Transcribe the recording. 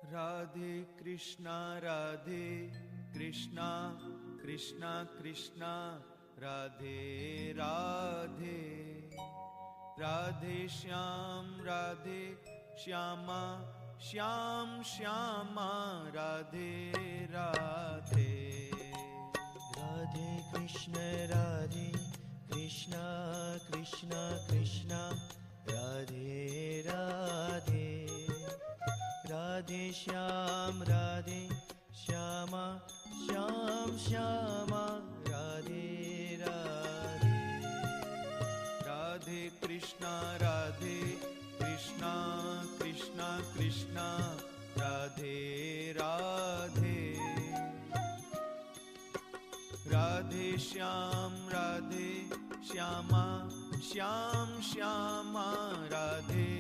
Radhe Krishna Krishna Krishna Radhe Radhe. Radhe Shyam Shyama Shyam Shyama Radhe Radhe. Radhe Krishna Krishna Krishna Radhe Radhe. Radhe Shyam Shyama Shyam Shyama Radhe Radhe. Radhe Krishna Krishna Krishna Radhe Radhe. Radhe Shyam Shyama Shyam Shyama Radhe